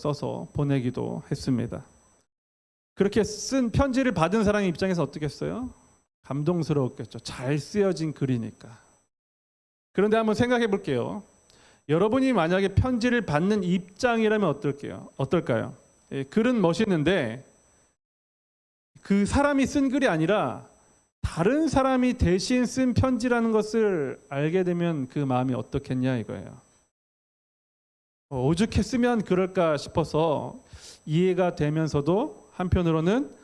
써서 보내기도 했습니다. 그렇게 쓴 편지를 받은 사람의 입장에서 어떻겠어요? 감동스러웠겠죠. 잘 쓰여진 글이니까. 그런데 한번 생각해 볼게요. 여러분이 만약에 편지를 받는 입장이라면 어떨까요? 예, 글은 멋있는데 그 사람이 쓴 글이 아니라 다른 사람이 대신 쓴 편지라는 것을 알게 되면 그 마음이 어떻겠냐 이거예요. 오죽했으면 그럴까 싶어서 이해가 되면서도 한편으로는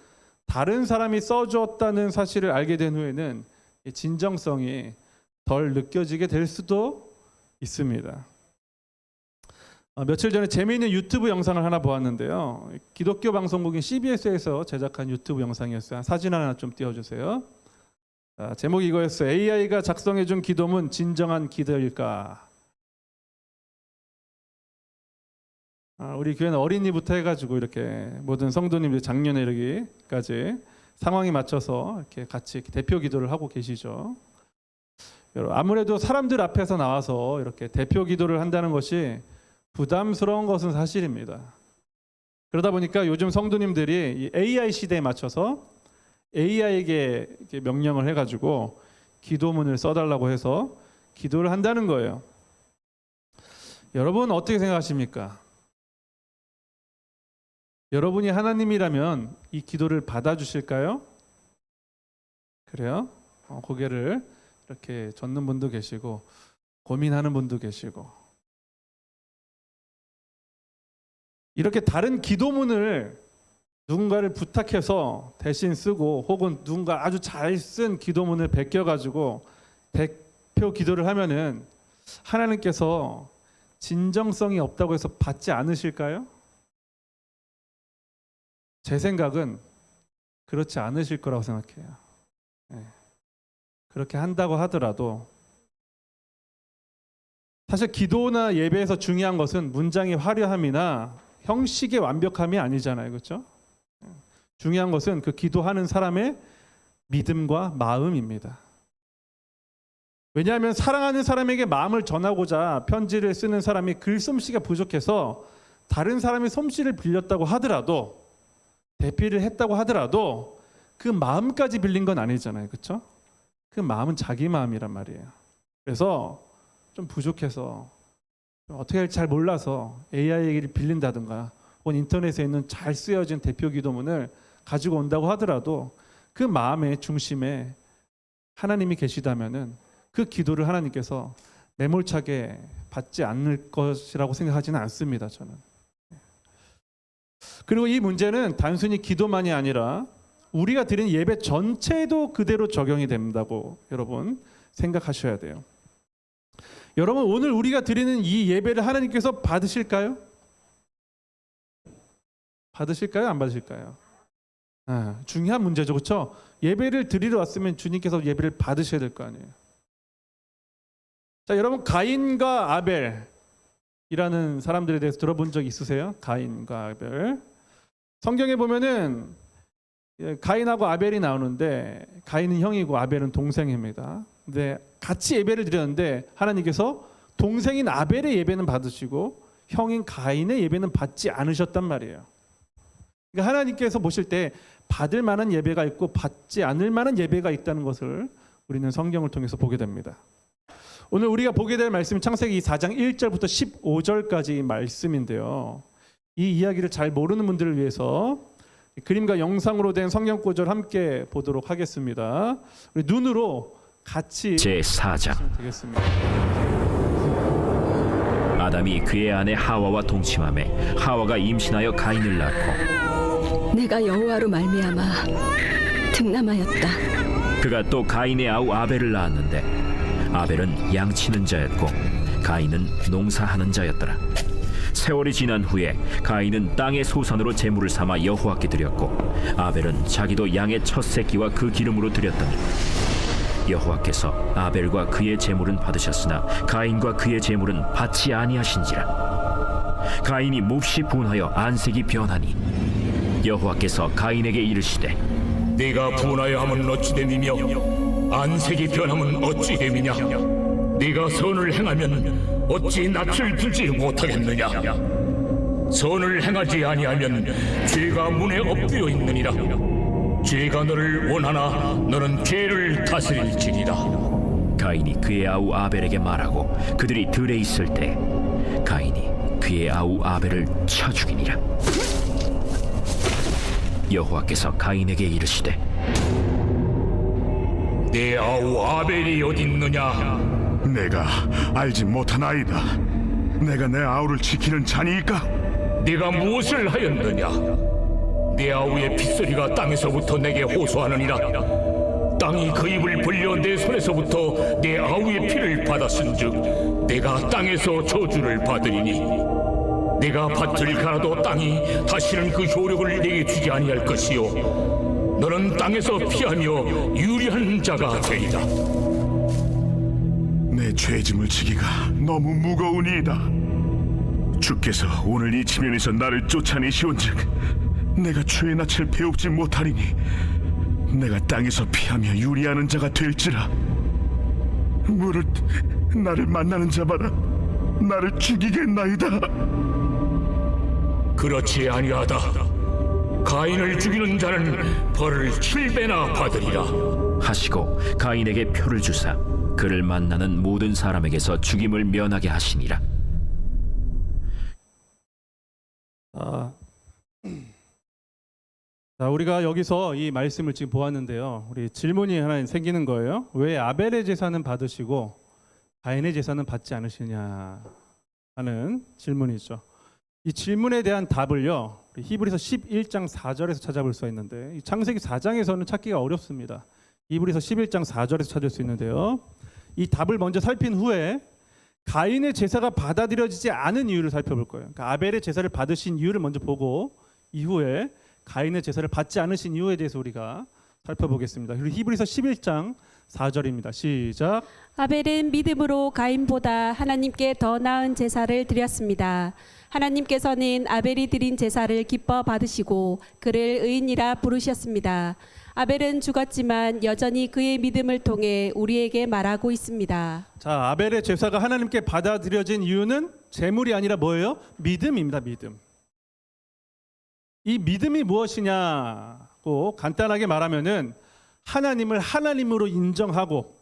다른 사람이 써주었다는 사실을 알게 된 후에는 진정성이 덜 느껴지게 될 수도 있습니다. 며칠 전에 재미있는 유튜브 영상을 하나 보았는데요. 기독교 방송국인 CBS에서 제작한 유튜브 영상이었어요. 사진 하나 좀 띄워주세요. 제목이 이거였어요. AI가 작성해준 기도문 진정한 기도일까? 우리 교회는 어린이부터 해가지고 이렇게 모든 성도님들 작년에 이르기까지 상황에 맞춰서 이렇게 같이 대표 기도를 하고 계시죠. 아무래도 사람들 앞에서 나와서 이렇게 대표 기도를 한다는 것이 부담스러운 것은 사실입니다. 그러다 보니까 요즘 성도님들이 이 AI 시대에 맞춰서 AI에게 명령을 해가지고 기도문을 써달라고 해서 기도를 한다는 거예요. 여러분 어떻게 생각하십니까? 여러분이 하나님이라면 이 기도를 받아주실까요? 그래요? 고개를 이렇게 젓는 분도 계시고 고민하는 분도 계시고 이렇게 다른 기도문을 누군가를 부탁해서 대신 쓰고 혹은 누군가 아주 잘 쓴 기도문을 베껴가지고 대표 기도를 하면은 하나님께서 진정성이 없다고 해서 받지 않으실까요? 제 생각은 그렇지 않으실 거라고 생각해요. 그렇게 한다고 하더라도 사실 기도나 예배에서 중요한 것은 문장의 화려함이나 형식의 완벽함이 아니잖아요. 그렇죠? 중요한 것은 그 기도하는 사람의 믿음과 마음입니다. 왜냐하면 사랑하는 사람에게 마음을 전하고자 편지를 쓰는 사람이 글솜씨가 부족해서 다른 사람의 솜씨를 빌렸다고 하더라도 대피를 했다고 하더라도 그 마음까지 빌린 건 아니잖아요. 그렇죠? 그 마음은 자기 마음이란 말이에요. 그래서 좀 부족해서 어떻게 할지 잘 몰라서 AI에게 빌린다든가 혹은 인터넷에 있는 잘 쓰여진 대표 기도문을 가지고 온다고 하더라도 그 마음의 중심에 하나님이 계시다면은 그 기도를 하나님께서 매몰차게 받지 않을 것이라고 생각하지는 않습니다. 저는. 그리고 이 문제는 단순히 기도만이 아니라 우리가 드리는 예배 전체에도 그대로 적용이 된다고 여러분 생각하셔야 돼요. 여러분 오늘 우리가 드리는 이 예배를 하나님께서 받으실까요? 받으실까요? 안 받으실까요? 중요한 문제죠. 그렇죠? 예배를 드리러 왔으면 주님께서 예배를 받으셔야 될 거 아니에요. 자, 여러분 가인과 아벨이라는 사람들에 대해서 들어본 적 있으세요? 가인과 아벨. 성경에 보면은 가인하고 아벨이 나오는데 가인은 형이고 아벨은 동생입니다. 근데 같이 예배를 드렸는데 하나님께서 동생인 아벨의 예배는 받으시고 형인 가인의 예배는 받지 않으셨단 말이에요. 그러니까 하나님께서 보실 때 받을 만한 예배가 있고 받지 않을 만한 예배가 있다는 것을 우리는 성경을 통해서 보게 됩니다. 오늘 우리가 보게 될 말씀은 창세기 4장 1절부터 15절까지 말씀인데요. 이 이야기를 잘 모르는 분들을 위해서 그림과 영상으로 된 성경 구절 함께 보도록 하겠습니다. 우리 눈으로 같이 제4장 되겠습니다. 아담이 그의 아내 하와와 동침하매 하와가 임신하여 가인을 낳고 내가 여호와로 말미암아 득남하였다. 그가 또 가인의 아우 아벨을 낳았는데 아벨은 양치는 자였고 가인은 농사하는 자였더라. 세월이 지난 후에 가인은 땅의 소산으로 제물을 삼아 여호와께 드렸고 아벨은 자기도 양의 첫 새끼와 그 기름으로 드렸더니 여호와께서 아벨과 그의 제물은 받으셨으나 가인과 그의 제물은 받지 아니하신지라. 가인이 몹시 분하여 안색이 변하니 여호와께서 가인에게 이르시되 네가 분하여 함은 어찌 됨이며 안색이 변함은 어찌 됨이냐. 네가 선을 행하면 어찌 낯을 들지 못하겠느냐. 선을 행하지 아니하면 죄가 문에 엎드려 있느니라. 죄가 너를 원하나 너는 죄를 다스릴지니라. 가인이 그의 아우 아벨에게 말하고 그들이 들에 있을 때 가인이 그의 아우 아벨을 쳐 죽이니라. 여호와께서 가인에게 이르시되 내 아우 아벨이 어딨느냐? 내가 알지 못하나이다. 내가 내 아우를 지키는 자니이까? 네가 무엇을 하였느냐? 내 아우의 핏소리가 땅에서부터 내게 호소하느니라. 땅이 그 입을 벌려 내 손에서부터 내 아우의 피를 받았은즉 내가 땅에서 저주를 받으리니 내가 밭을 갈아도 땅이 다시는 그 효력을 내게 주지 아니할 것이요 너는 땅에서 피하며 유리한 자가 되리라. 내 죄짐을 지기가 너무 무거우니이다. 주께서 오늘 이 지면에서 나를 쫓아내시온즉 내가 죄의 낯을 배웁지 못하리니 내가 땅에서 피하며 유리하는 자가 될지라. 무릇 나를 만나는 자마다 나를 죽이겠나이다. 그렇지 아니하다. 가인을 죽이는 자는 벌을 7배나 받으리라. 하시고 가인에게 표를 주사 그를 만나는 모든 사람에게서 죽임을 면하게 하시니라. 자, 우리가 여기서 이 말씀을 지금 보았는데요. 우리 질문이 하나 생기는 거예요. 왜 아벨의 제사는 받으시고 가인의 제사는 받지 않으시냐 하는 질문이죠. 이 질문에 대한 답을요, 히브리서 11장 4절에서 찾아볼 수 있는데 이 창세기 4장에서는 찾기가 어렵습니다. 히브리서 11장 4절에서 찾을 수 있는데요. 이 답을 먼저 살핀 후에 가인의 제사가 받아들여지지 않은 이유를 살펴볼 거예요. 그러니까 아벨의 제사를 받으신 이유를 먼저 보고 이후에 가인의 제사를 받지 않으신 이유에 대해서 우리가 살펴보겠습니다. 그리고 히브리서 11장 4절입니다. 시작. 아벨은 믿음으로 가인보다 하나님께 더 나은 제사를 드렸습니다. 하나님께서는 아벨이 드린 제사를 기뻐 받으시고 그를 의인이라 부르셨습니다. 아벨은 죽었지만 여전히 그의 믿음을 통해 우리에게 말하고 있습니다. 자, 아벨의 제사가 하나님께 받아들여진 이유는 제물이 아니라 뭐예요? 믿음입니다. 믿음. 이 믿음이 무엇이냐고 간단하게 말하면은 하나님을 하나님으로 인정하고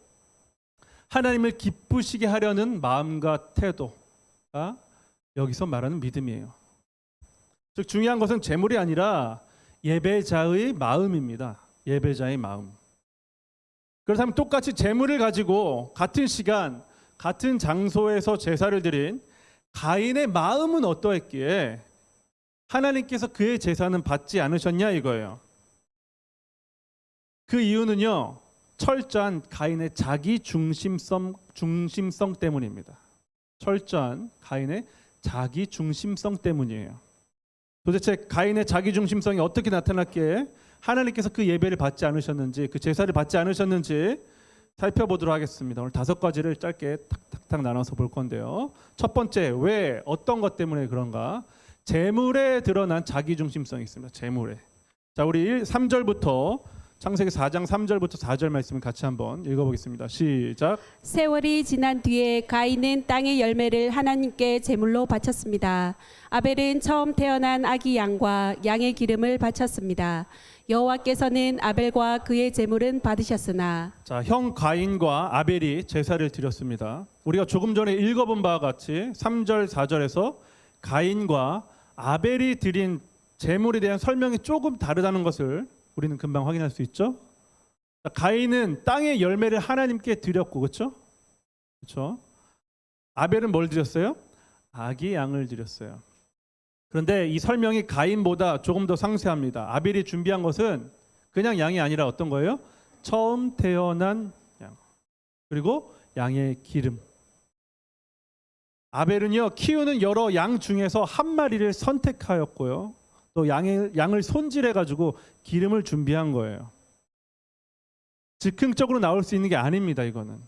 하나님을 기쁘시게 하려는 마음과 태도가 여기서 말하는 믿음이에요. 즉 중요한 것은 제물이 아니라 예배자의 마음입니다. 예배자의 마음. 그렇다면 똑같이 제물을 가지고 같은 시간, 같은 장소에서 제사를 드린 가인의 마음은 어떠했기에 하나님께서 그의 제사는 받지 않으셨냐 이거예요. 그 이유는요, 철저한 가인의 자기 중심성 때문입니다. 철저한 가인의 자기 중심성 때문이에요. 도대체 가인의 자기 중심성이 어떻게 나타났기에 하나님께서 그 예배를 받지 않으셨는지, 그 제사를 받지 않으셨는지 살펴보도록 하겠습니다. 오늘 5가지를 짧게 탁탁탁 나눠서 볼 건데요. 첫 번째, 왜 어떤 것 때문에 그런가? 제물에 드러난 자기 중심성이 있습니다. 제물에. 자, 우리 3절부터 창세기 4장 3절부터 4절 말씀을 같이 한번 읽어보겠습니다. 시작. 세월이 지난 뒤에 가인은 땅의 열매를 하나님께 제물로 바쳤습니다. 아벨은 처음 태어난 아기 양과 양의 기름을 바쳤습니다. 여호와께서는 아벨과 그의 제물은 받으셨으나 자, 형 가인과 아벨이 제사를 드렸습니다. 우리가 조금 전에 읽어본 바와 같이 3절 4절에서 가인과 아벨이 드린 제물에 대한 설명이 조금 다르다는 것을 우리는 금방 확인할 수 있죠. 자, 가인은 땅의 열매를 하나님께 드렸고, 그렇죠? 그렇죠? 아벨은 뭘 드렸어요? 아기 양을 드렸어요. 그런데 이 설명이 가인보다 조금 더 상세합니다. 아벨이 준비한 것은 그냥 양이 아니라 어떤 거예요? 처음 태어난 양, 그리고 양의 기름. 아벨은요, 키우는 여러 양 중에서 한 마리를 선택하였고요, 또 양을 손질해 가지고 기름을 준비한 거예요. 즉흥적으로 나올 수 있는 게 아닙니다. 이거는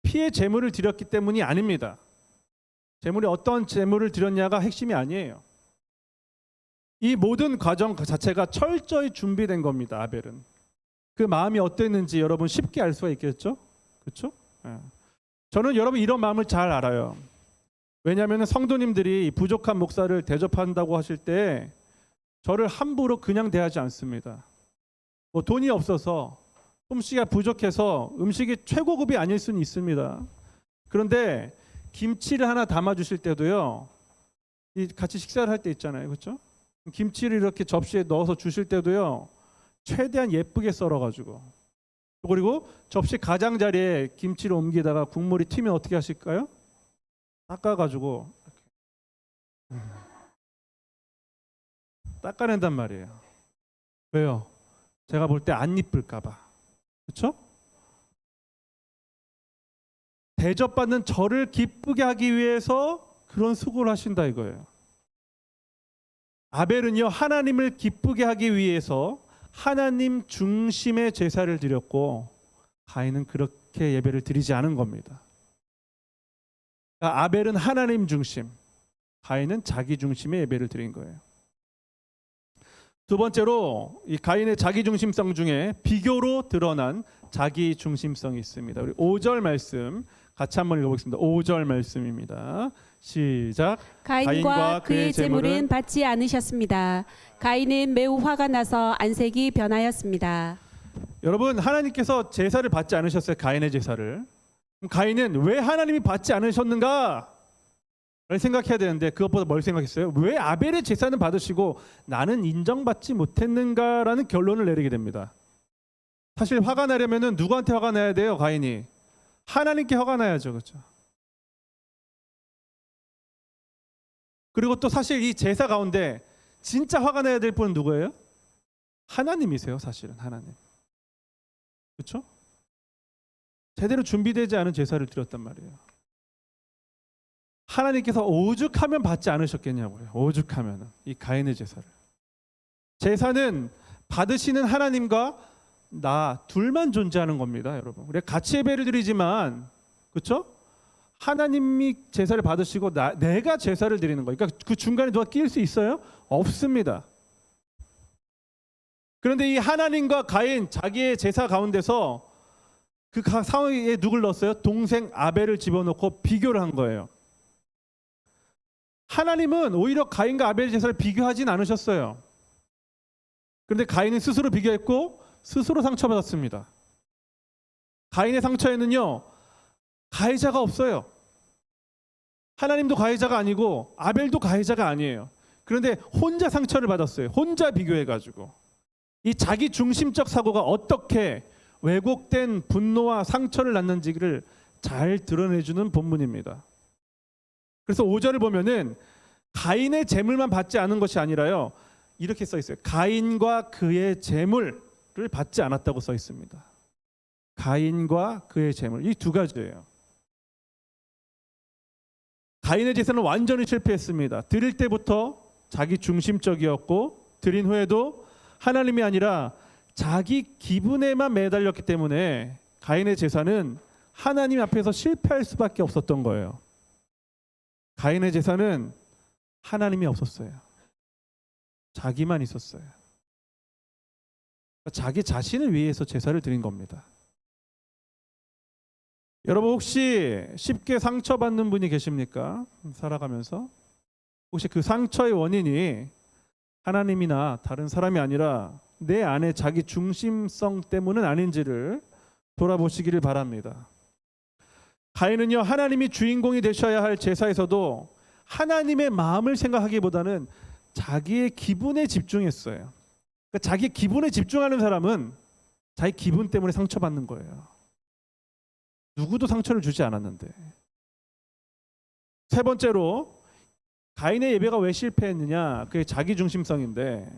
피의 제물을 드렸기 때문이 아닙니다. 제물이 어떤 제물을 드렸냐가 핵심이 아니에요. 이 모든 과정 자체가 철저히 준비된 겁니다. 아벨은 그 마음이 어땠는지 여러분 쉽게 알 수가 있겠죠, 그렇죠? 저는 여러분 이런 마음을 잘 알아요. 왜냐하면 성도님들이 부족한 목사를 대접한다고 하실 때 저를 함부로 그냥 대하지 않습니다. 뭐 돈이 없어서 솜씨가 부족해서 음식이 최고급이 아닐 수는 있습니다. 그런데 김치를 하나 담아 주실 때도요. 이 같이 식사를 할 때 있잖아요. 그렇죠? 김치를 이렇게 접시에 넣어서 주실 때도요. 최대한 예쁘게 썰어 가지고 그리고 접시 가장자리에 김치를 옮기다가 국물이 튀면 어떻게 하실까요? 닦아 가지고 닦아낸단 말이에요. 왜요? 제가 볼 때 안 이쁠까 봐. 그렇죠? 대접받는 저를 기쁘게 하기 위해서 그런 수고를 하신다 이거예요. 아벨은요 하나님을 기쁘게 하기 위해서 하나님 중심의 제사를 드렸고 가인은 그렇게 예배를 드리지 않은 겁니다. 그러니까 아벨은 하나님 중심, 가인은 자기 중심의 예배를 드린 거예요. 두 번째로 이 가인의 자기 중심성 중에 비교로 드러난 자기 중심성이 있습니다. 우리 5절 말씀 같이 한번 읽어보겠습니다. 5절 말씀입니다. 시작. 가인과 그의 재물은 받지 않으셨습니다. 가인은 매우 화가 나서 안색이 변하였습니다. 여러분 하나님께서 제사를 받지 않으셨어요. 가인의 제사를. 그럼 가인은 왜 하나님이 받지 않으셨는가? 를 생각해야 되는데 그것보다 뭘 생각했어요? 왜 아벨의 제사는 받으시고 나는 인정받지 못했는가라는 결론을 내리게 됩니다. 사실 화가 나려면은 누구한테 화가 나야 돼요? 가인이 하나님께 화가 나야죠, 그렇죠? 그리고 또 사실 이 제사 가운데 진짜 화가 나야 될 분은 누구예요? 하나님이세요, 사실은 하나님. 그렇죠? 제대로 준비되지 않은 제사를 드렸단 말이에요. 하나님께서 오죽하면 받지 않으셨겠냐고요. 오죽하면 이 가인의 제사를. 제사는 받으시는 하나님과 나 둘만 존재하는 겁니다, 여러분. 우리가 같이 예배를 드리지만, 그렇죠? 하나님이 제사를 받으시고 내가 제사를 드리는 거예요. 그러니까 그 중간에 누가 끼일 수 있어요? 없습니다. 그런데 이 하나님과 가인 자기의 제사 가운데서 그 상황에 누굴 넣었어요? 동생 아벨을 집어넣고 비교를 한 거예요. 하나님은 오히려 가인과 아벨 제사를 비교하진 않으셨어요. 그런데 가인은 스스로 비교했고 스스로 상처받았습니다. 가인의 상처에는요 가해자가 없어요. 하나님도 가해자가 아니고 아벨도 가해자가 아니에요. 그런데 혼자 상처를 받았어요. 혼자 비교해가지고 이 자기 중심적 사고가 어떻게 왜곡된 분노와 상처를 낳는지를 잘 드러내주는 본문입니다. 그래서 5절을 보면은 가인의 재물만 받지 않은 것이 아니라요. 이렇게 써 있어요. 가인과 그의 재물을 받지 않았다고 써 있습니다. 가인과 그의 재물. 이 두 가지예요. 가인의 제사는 완전히 실패했습니다. 드릴 때부터 자기 중심적이었고 드린 후에도 하나님이 아니라 자기 기분에만 매달렸기 때문에 가인의 제사는 하나님 앞에서 실패할 수밖에 없었던 거예요. 가인의 제사는 하나님이 없었어요. 자기만 있었어요. 자기 자신을 위해서 제사를 드린 겁니다. 여러분 혹시 쉽게 상처받는 분이 계십니까? 살아가면서 혹시 그 상처의 원인이 하나님이나 다른 사람이 아니라 내 안에 자기 중심성 때문은 아닌지를 돌아보시기를 바랍니다. 가인은요 하나님이 주인공이 되셔야 할 제사에서도 하나님의 마음을 생각하기보다는 자기의 기분에 집중했어요. 그러니까 자기 기분에 집중하는 사람은 자기 기분 때문에 상처받는 거예요. 누구도 상처를 주지 않았는데. 세 번째로 가인의 예배가 왜 실패했느냐? 그게 자기 중심성인데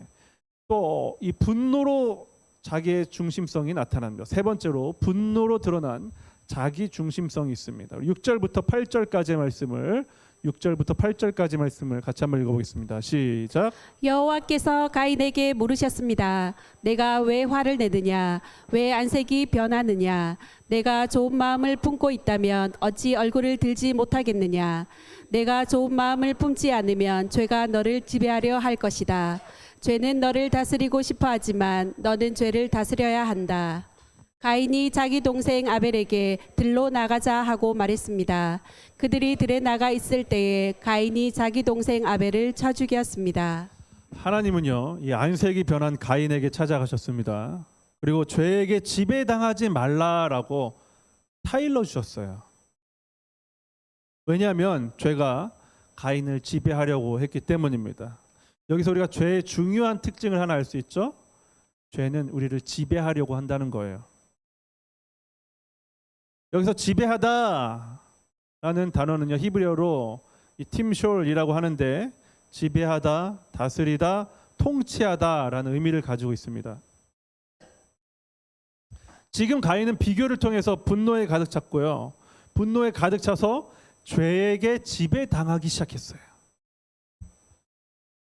또 이 분노로 자기의 중심성이 나타납니다. 세 번째로 분노로 드러난 자기 중심성이 있습니다. 6절부터 8절까지의 말씀을 6절부터 8절까지 말씀을 같이 한번 읽어보겠습니다. 시작. 여호와께서 가인에게 물으셨습니다. 내가 왜 화를 내느냐? 왜 안색이 변하느냐? 내가 좋은 마음을 품고 있다면 어찌 얼굴을 들지 못하겠느냐? 내가 좋은 마음을 품지 않으면 죄가 너를 지배하려 할 것이다. 죄는 너를 다스리고 싶어 하지만 너는 죄를 다스려야 한다. 가인이 자기 동생 아벨에게 들로 나가자 하고 말했습니다. 그들이 들에 나가 있을 때에 가인이 자기 동생 아벨을 쳐 죽였습니다. 하나님은요, 이 안색이 변한 가인에게 찾아가셨습니다. 그리고 죄에게 지배당하지 말라라고 타일러 주셨어요. 왜냐하면 죄가 가인을 지배하려고 했기 때문입니다. 여기서 우리가 죄의 중요한 특징을 하나 알 수 있죠? 죄는 우리를 지배하려고 한다는 거예요. 여기서 지배하다라는 단어는요, 히브리어로 이 팀숄이라고 하는데 지배하다, 다스리다, 통치하다라는 의미를 가지고 있습니다. 지금 가인은 비교를 통해서 분노에 가득 찼고요. 분노에 가득 차서 죄에게 지배당하기 시작했어요.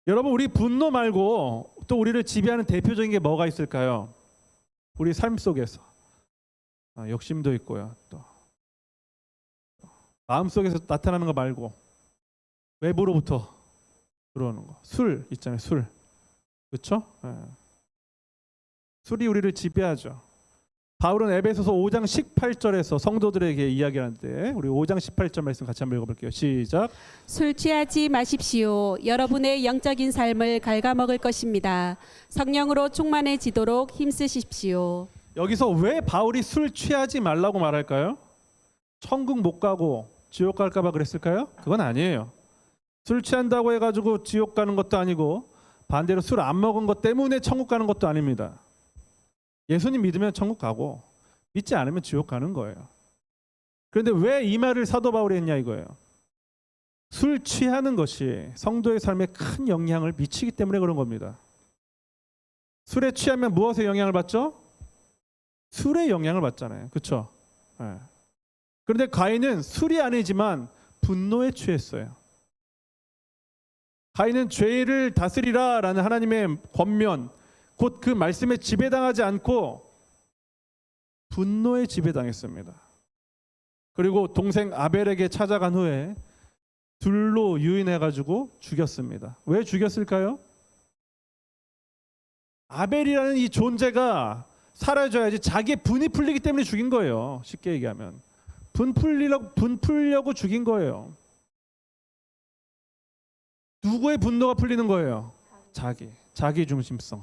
여러분, 우리 분노 말고 또 우리를 지배하는 대표적인 게 뭐가 있을까요? 우리 삶 속에서 욕심도 있고요. 또 마음속에서 나타나는 거 말고 외부로부터 들어오는 거. 술 있잖아요. 술. 그렇죠? 술이 우리를 지배하죠. 바울은 에베소서 5장 18절에서 성도들에게 이야기하는데 우리 5장 18절 말씀 같이 한번 읽어볼게요. 시작. 술 취하지 마십시오. 여러분의 영적인 삶을 갉아먹을 것입니다. 성령으로 충만해지도록 힘쓰십시오. 여기서 왜 바울이 술 취하지 말라고 말할까요? 천국 못 가고 지옥 갈까 봐 그랬을까요? 그건 아니에요. 술 취한다고 해가지고 지옥 가는 것도 아니고 반대로 술 안 먹은 것 때문에 천국 가는 것도 아닙니다. 예수님 믿으면 천국 가고 믿지 않으면 지옥 가는 거예요. 그런데 왜 이 말을 사도 바울이 했냐 이거예요. 술 취하는 것이 성도의 삶에 큰 영향을 미치기 때문에 그런 겁니다. 술에 취하면 무엇에 영향을 받죠? 술에 영향을 받잖아요. 그렇죠? 네. 그런데 가인은 술이 아니지만 분노에 취했어요. 가인은 죄를 다스리라라는 하나님의 권면, 곧 그 말씀에 지배당하지 않고 분노에 지배당했습니다. 그리고 동생 아벨에게 찾아간 후에 둘로 유인해가지고 죽였습니다. 왜 죽였을까요? 아벨이라는 이 존재가 사라져야지 자기의 분이 풀리기 때문에 죽인 거예요. 쉽게 얘기하면 분 풀려고 죽인 거예요. 누구의 분노가 풀리는 거예요? 자기 중심성.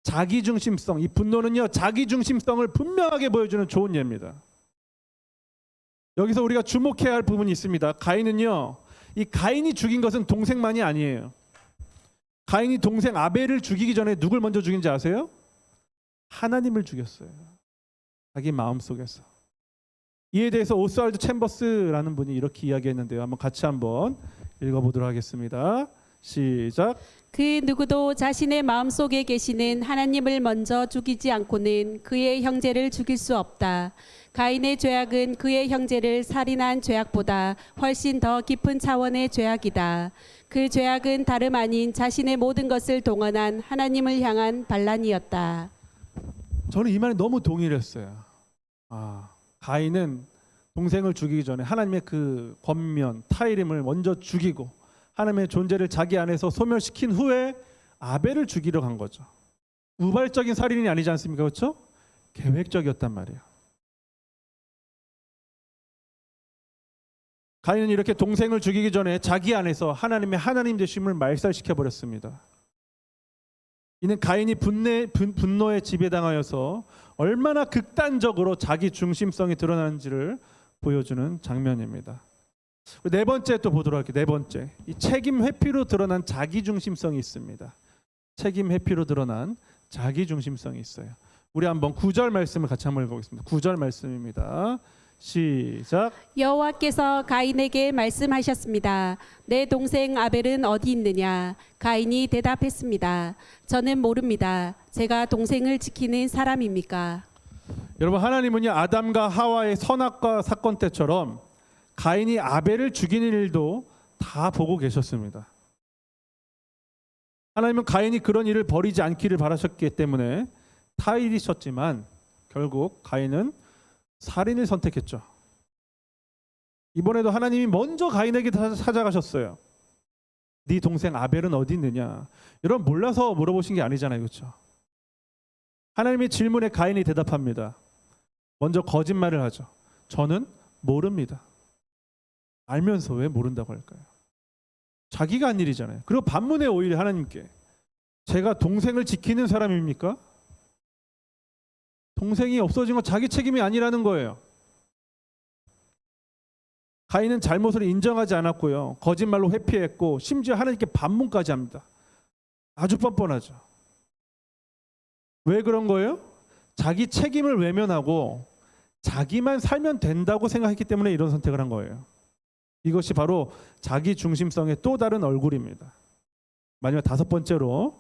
자기 중심성. 이 분노는요, 자기 중심성을 분명하게 보여주는 좋은 예입니다. 여기서 우리가 주목해야 할 부분이 있습니다. 가인은요, 이 가인이 죽인 것은 동생만이 아니에요. 가인이 동생 아벨을 죽이기 전에 누굴 먼저 죽인지 아세요? 하나님을 죽였어요. 자기 마음속에서. 이에 대해서 오스왈드 챔버스라는 분이 이렇게 이야기했는데요. 같이 한번 읽어보도록 하겠습니다. 시작. 그 누구도 자신의 마음속에 계시는 하나님을 먼저 죽이지 않고는 그의 형제를 죽일 수 없다. 가인의 죄악은 그의 형제를 살인한 죄악보다 훨씬 더 깊은 차원의 죄악이다. 그 죄악은 다름 아닌 자신의 모든 것을 동원한 하나님을 향한 반란이었다. 저는 이 말에 너무 동의했어요. 가인은 동생을 죽이기 전에 하나님의 그 권면, 타이림을 먼저 죽이고 하나님의 존재를 자기 안에서 소멸시킨 후에 아벨을 죽이러 간 거죠. 우발적인 살인이 아니지 않습니까? 그렇죠? 계획적이었단 말이에요. 가인은 이렇게 동생을 죽이기 전에 자기 안에서 하나님의 하나님 되심을 말살시켜 버렸습니다. 이는 가인이 분노에 지배당하여서 얼마나 극단적으로 자기 중심성이 드러나는지를 보여주는 장면입니다. 네 번째 또 보도록 할게요. 네 번째, 이 책임 회피로 드러난 자기 중심성이 있습니다. 책임 회피로 드러난 자기 중심성이 있어요. 우리 한번 9절 말씀을 같이 한번 읽어보겠습니다. 9절 말씀입니다. 시작. 여호와께서 가인에게 말씀하셨습니다. 내 동생 아벨은 어디 있느냐? 가인이 대답했습니다. 저는 모릅니다. 제가 동생을 지키는 사람입니까? 여러분, 하나님은요, 아담과 하와의 선악과 사건 때처럼 가인이 아벨을 죽이는 일도 다 보고 계셨습니다. 하나님은 가인이 그런 일을 벌이지 않기를 바라셨기 때문에 타일이셨지만 결국 가인은 살인을 선택했죠. 이번에도 하나님이 먼저 가인에게 찾아가셨어요. 네 동생 아벨은 어디 있느냐? 여러분, 몰라서 물어보신 게 아니잖아요. 그렇죠? 하나님의 질문에 가인이 대답합니다. 먼저 거짓말을 하죠. 저는 모릅니다. 알면서 왜 모른다고 할까요? 자기가 한 일이잖아요. 그리고 반문에 오히려 하나님께 제가 동생을 지키는 사람입니까? 동생이 없어진 건 자기 책임이 아니라는 거예요. 가인은 잘못을 인정하지 않았고요. 거짓말로 회피했고 심지어 하나님께 반문까지 합니다. 아주 뻔뻔하죠. 왜 그런 거예요? 자기 책임을 외면하고 자기만 살면 된다고 생각했기 때문에 이런 선택을 한 거예요. 이것이 바로 자기 중심성의 또 다른 얼굴입니다. 마지막 다섯 번째로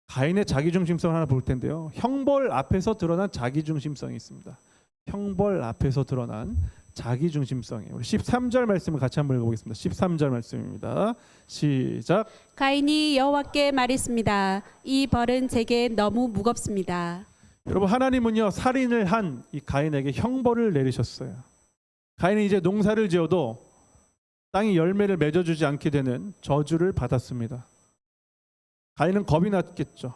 가인의 자기 중심성을 하나 볼 텐데요. 형벌 앞에서 드러난 자기 중심성이 있습니다. 형벌 앞에서 드러난 자기 중심성이. 우리 13절 말씀을 같이 한번 읽어보겠습니다. 13절 말씀입니다. 시작. 가인이 여호와께 말했습니다. 이 벌은 제게 너무 무겁습니다. 여러분, 하나님은요 살인을 한 이 가인에게 형벌을 내리셨어요. 가인은 이제 농사를 지어도 땅이 열매를 맺어주지 않게 되는 저주를 받았습니다. 가인은 겁이 났겠죠.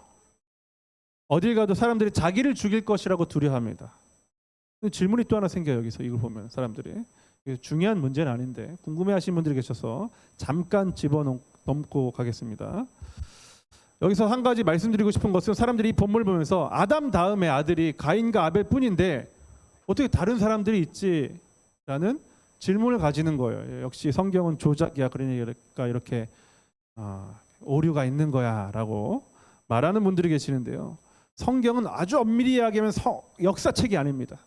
어딜 가도 사람들이 자기를 죽일 것이라고 두려워합니다. 질문이 또 하나 생겨요. 여기서 이걸 보면 사람들이 중요한 문제는 아닌데 궁금해하시는 분들이 계셔서 잠깐 집어넣고 가겠습니다. 여기서 한 가지 말씀드리고 싶은 것은 사람들이 이 본문을 보면서 아담 다음에 아들이 가인과 아벨 뿐인데 어떻게 다른 사람들이 있지라는 질문을 가지는 거예요. 역시 성경은 조작이야. 그러니까 이렇게 오류가 있는 거야 라고 말하는 분들이 계시는데요. 성경은 아주 엄밀히 이야기하면 역사책이 아닙니다.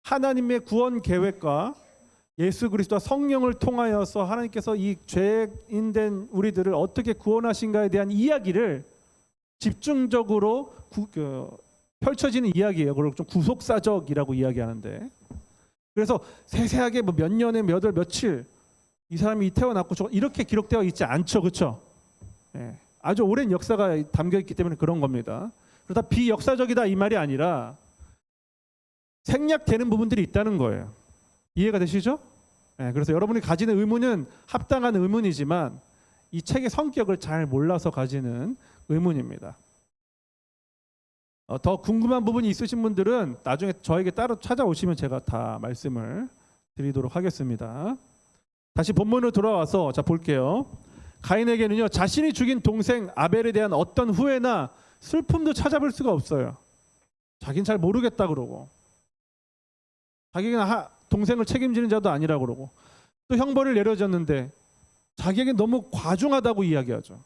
하나님의 구원 계획과 예수 그리스도와 성령을 통하여서 하나님께서 이 죄인된 우리들을 어떻게 구원하신가에 대한 이야기를 집중적으로 펼쳐지는 이야기예요. 그걸 좀 구속사적이라고 이야기하는데, 그래서 세세하게 뭐 몇 년에 몇 월 며칠 이 사람이 태어났고 이렇게 기록되어 있지 않죠, 그렇죠? 예, 아주 오랜 역사가 담겨 있기 때문에 그런 겁니다. 그러다 비역사적이다 이 말이 아니라 생략되는 부분들이 있다는 거예요. 이해가 되시죠? 네, 그래서 여러분이 가지는 의문은 합당한 의문이지만 이 책의 성격을 잘 몰라서 가지는 의문입니다. 더 궁금한 부분이 있으신 분들은 나중에 저에게 따로 찾아오시면 제가 다 말씀을 드리도록 하겠습니다. 다시 본문으로 돌아와서 자 볼게요. 가인에게는요 자신이 죽인 동생 아벨에 대한 어떤 후회나 슬픔도 찾아볼 수가 없어요. 자기는 잘 모르겠다 그러고, 자기가 동생을 책임지는 자도 아니라 그러고, 또 형벌을 내려졌는데 자기에게 너무 과중하다고 이야기하죠.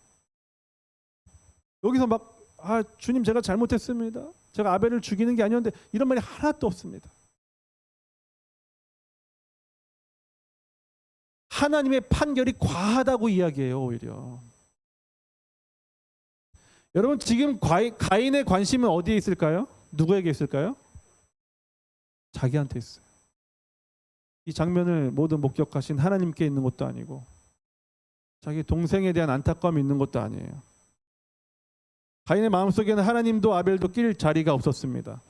여기서 막 주님 제가 잘못했습니다. 제가 아벨을 죽이는 게 아니었는데 이런 말이 하나도 없습니다. 하나님의 판결이 과하다고 이야기해요. 오히려 여러분 지금 가인의 관심은 어디에 있을까요? 누구에게 있을까요? 자기한테 있어요. 이 장면을 모두 목격하신 하나님께 있는 것도 아니고 자기 동생에 대한 안타까움이 있는 것도 아니에요. 가인의 마음속에는 하나님도 아벨도 낄 자리가 없었습니다.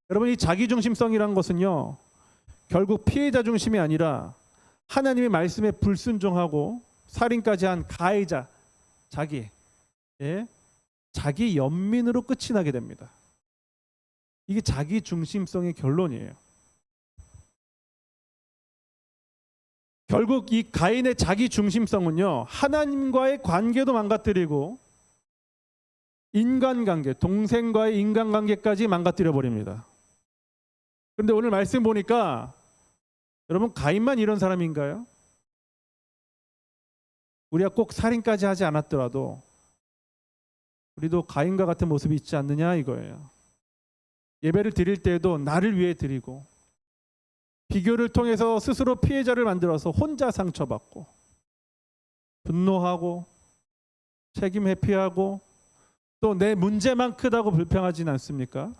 여러분 이 자기중심성이란 것은요 결국 피해자 중심이 아니라 하나님의 말씀에 불순종하고 살인까지 한 가해자 자기 연민으로 끝이 나게 됩니다. 이게 자기중심성의 결론이에요. 결국 이 가인의 자기중심성은요 하나님과의 관계도 망가뜨리고 인간관계, 동생과의 인간관계까지 망가뜨려 버립니다. 그런데 오늘 말씀 보니까 여러분 가인만 이런 사람인가요? 우리가 꼭 살인까지 하지 않았더라도 우리도 가인과 같은 모습이 있지 않느냐 이거예요. 예배를 드릴 때에도 나를 위해 드리고 비교를 통해서 스스로 피해자를 만들어서 혼자 상처받고 분노하고 책임 회피하고 또 내 문제만 크다고 불평하진 않습니까?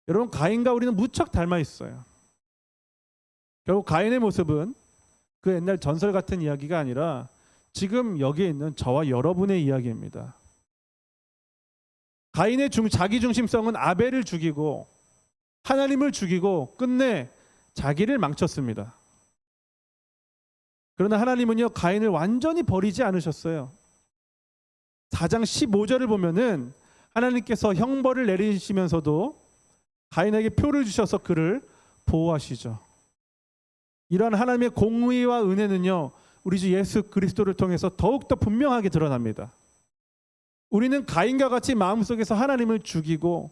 여러분 가인과 우리는 무척 닮아 있어요. 결국 가인의 모습은 그 옛날 전설 같은 이야기가 아니라 지금 여기에 있는 저와 여러분의 이야기입니다. 가인의 자기중심성은 아벨을 죽이고 하나님을 죽이고 끝내 자기를 망쳤습니다. 그러나 하나님은요 가인을 완전히 버리지 않으셨어요. 4장 15절을 보면은 하나님께서 형벌을 내리시면서도 가인에게 표를 주셔서 그를 보호하시죠. 이러한 하나님의 공의와 은혜는요, 우리 주 예수 그리스도를 통해서 더욱더 분명하게 드러납니다. 우리는 가인과 같이 마음속에서 하나님을 죽이고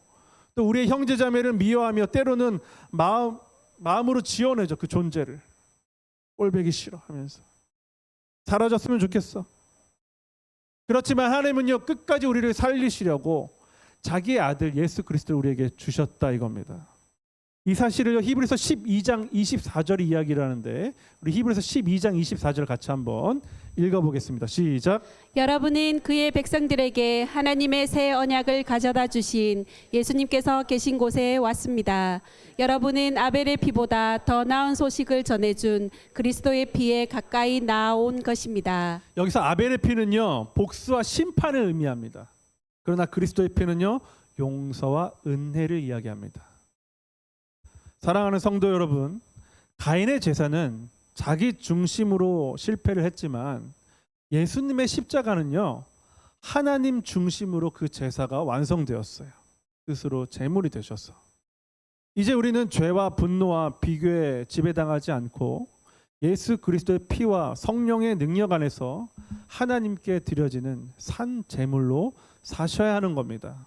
또 우리의 형제자매를 미워하며 때로는 마음으로 지어내죠. 그 존재를 꼴보기 싫어 하면서 사라졌으면 좋겠어. 그렇지만 하나님은요, 끝까지 우리를 살리시려고 자기의 아들 예수 그리스도를 우리에게 주셨다 이겁니다. 이 사실을 히브리서 12장 24절이 이야기를 하는데 우리 히브리서 12장 24절 같이 한번 읽어보겠습니다. 시작. 여러분은 그의 백성들에게 하나님의 새 언약을 가져다 주신 예수님께서 계신 곳에 왔습니다. 여러분은 아벨의 피보다 더 나은 소식을 전해준 그리스도의 피에 가까이 나아온 것입니다. 여기서 아벨의 피는요, 복수와 심판을 의미합니다. 그러나 그리스도의 피는요, 용서와 은혜를 이야기합니다. 사랑하는 성도 여러분, 가인의 제사는 자기 중심으로 실패를 했지만 예수님의 십자가는요, 하나님 중심으로 그 제사가 완성되었어요. 스스로 제물이 되셔서. 이제 우리는 죄와 분노와 비교에 지배당하지 않고 예수 그리스도의 피와 성령의 능력 안에서 하나님께 드려지는 산 제물로 사셔야 하는 겁니다.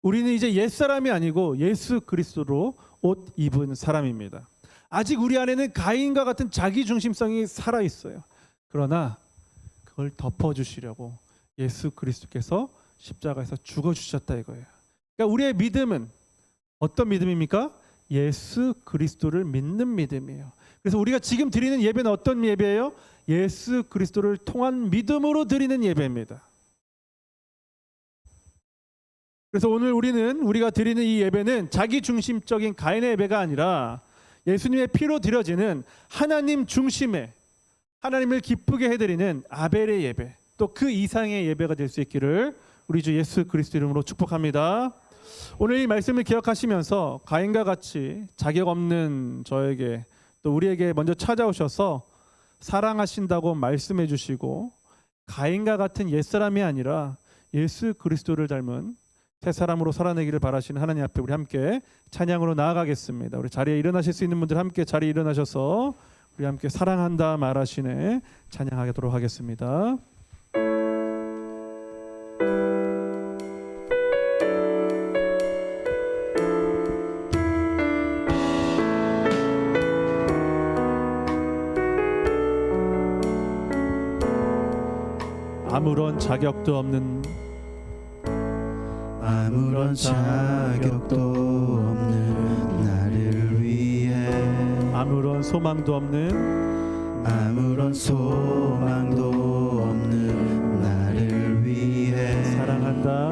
우리는 이제 옛사람이 아니고 예수 그리스도로 옷 입은 사람입니다. 아직 우리 안에는 가인과 같은 자기 중심성이 살아 있어요. 그러나 그걸 덮어주시려고 예수 그리스도께서 십자가에서 죽어주셨다 이거예요. 그러니까 우리의 믿음은 어떤 믿음입니까? 예수 그리스도를 믿는 믿음이에요. 그래서 우리가 지금 드리는 예배는 어떤 예배예요? 예수 그리스도를 통한 믿음으로 드리는 예배입니다. 그래서 오늘 우리가 드리는 이 예배는 자기 중심적인 가인의 예배가 아니라 예수님의 피로 드려지는 하나님 중심의, 하나님을 기쁘게 해드리는 아벨의 예배, 또 그 이상의 예배가 될 수 있기를 우리 주 예수 그리스도 이름으로 축복합니다. 오늘 이 말씀을 기억하시면서 가인과 같이 자격 없는 저에게 또 우리에게 먼저 찾아오셔서 사랑하신다고 말씀해 주시고 가인과 같은 옛사람이 아니라 예수 그리스도를 닮은 새 사람으로 살아내기를 바라시는 하나님 앞에 우리 함께 찬양으로 나아가겠습니다. 우리 자리에 일어나실 수 있는 분들 함께 자리에 일어나셔서 우리 함께 사랑한다 말하시네 찬양하도록 하겠습니다. 아무런 자격도 없는 나를 위해 아무런 소망도 없는 나를 위해 사랑한다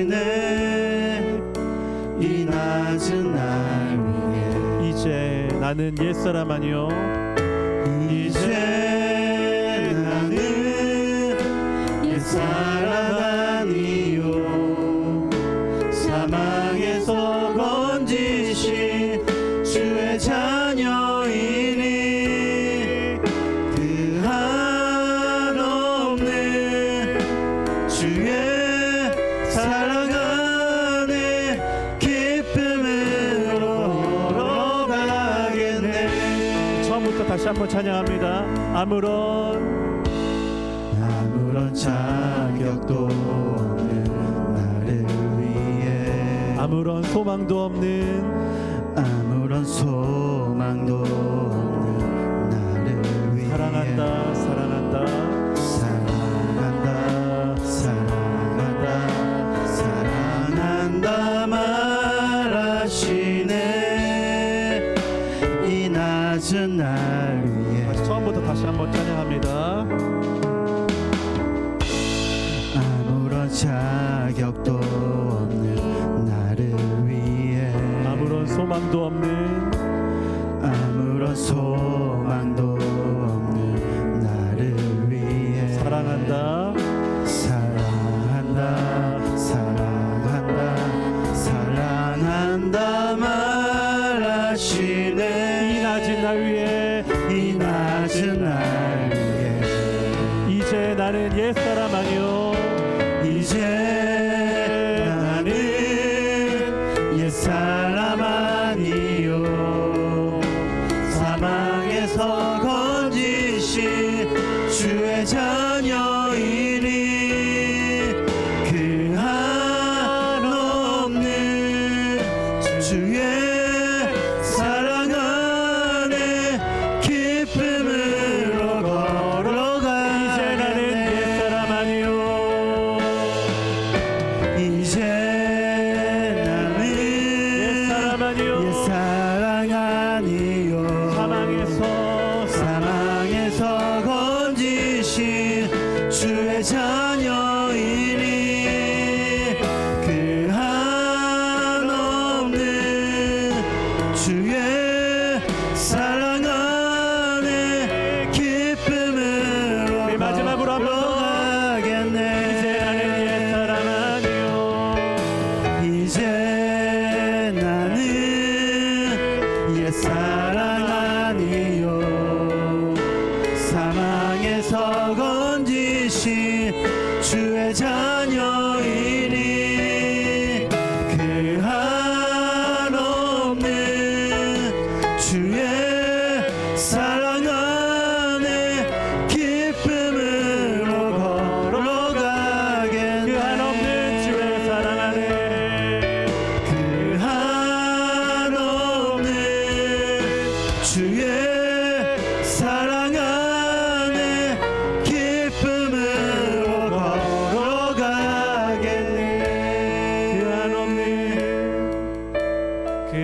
말하시네. 이 낮은 날 위해 이제 나는 옛사람 아니요 이제 나는 옛사람 아니요 사망에서 건지신 주의 자녀이니 그 한없는 주의 사랑 안에 기쁨으로 걸어가겠네. 처음부터 다시 한번 찬양합니다. 아무런 자격도 없는 나를 위해 아무런 소망도 없는 나를 위해 사랑한다 말하시네. 이 낮은 날 위해 처음부터 다시 한번 찬양합니다. 아무런 자격도 없는 나를 위해 아무런 소망도 없는 나를 위해 사랑한다 말하시네. 이 낮은 날 위해 이 옛사람 아니요 사망에서 건지신 주의 자녀이니 그 한없는 주의 사랑 안에 기쁨으로 걸어가 이제 나는 옛사람 아니요 이제 나는 옛사람 아니요 옛사랑 아니요 사망에서 건지신 주의 자녀이니 그 한없는 주의 사랑 안에 기쁨으로 우리 마지막으로 한번 가겠네 이제 나는 옛사람 아니요 이제 나는 옛사랑 아니요 사망에서 건지신 주의 자녀이니 그 한없는 주의 사랑 안에 기쁨으로 걸어가겠네 그 한없는 주의 사랑 안에 그 한없는 주의 사랑 안에 기쁨으로 걸어가겠네 그 한없는 그